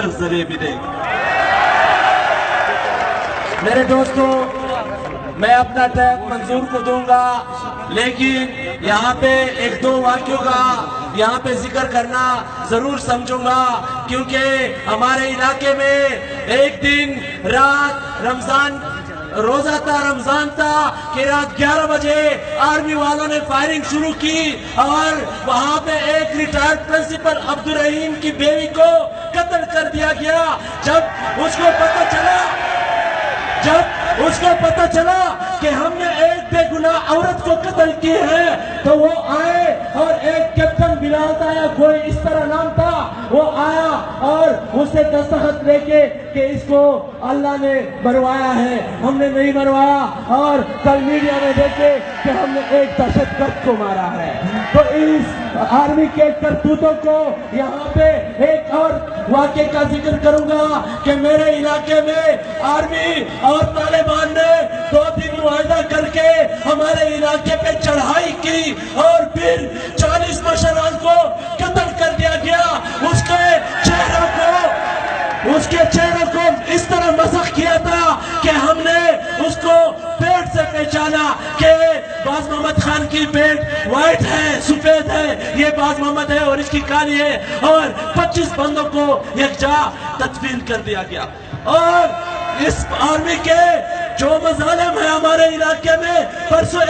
بھی دے. میرے دوستو، میں اپنا ٹیگ منظور کو دوں گا، لیکن یہاں پہ ایک دو واقعوں کا یہاں پہ ذکر کرنا ضرور سمجھوں گا، کیونکہ ہمارے علاقے میں ایک دن رات روزہ تھا، رمضان تھا کہ رات 11 بجے آرمی والوں نے فائرنگ شروع کی اور وہاں پہ ایک ریٹائرڈ پرنسپل عبدالرحیم کی بیوی کو قتل کر دیا گیا. جب اس کو پتہ چلا کہ ہم نے ایک بے گناہ عورت کو قتل کی ہے تو وہ آئے اور ایک کیپٹن بلال تھا یا کوئی اس طرح نام تھا، وہ آیا اور اس سے دستخط لے کے کہ اس کو اللہ نے مروایا ہے. ہم نے نہیں مروایا، اور کل میڈیا میں دیکھے کہ ہم نے ایک دہشت گرد کو مارا ہے. تو اس آرمی کے کرتوتوں کو یہاں پہ ایک اور واقعے کا ذکر کروں گا کہ میرے علاقے میں آرمی اور طالبان نے 2 دن معاہدہ کر کے ہمارے علاقے پہ چڑھائی کی اور پھر 40 مشران کو قتل کر دیا گیا. اس کے چہرے کو اس طرح مسخ کیا تھا کہ ہم نے اس کو پیٹ سے پہچانا کہ باز محمد خان کی پیٹ وائٹ ہے، سفید ہے، یہ باز محمد ہے اور اس کی کالی ہے، اور 25 بندوں کو یکجا تدفین کر دیا گیا. اور اس آرمی کے جو مظالم ہیں ہمارے علاقے میں، پرسوں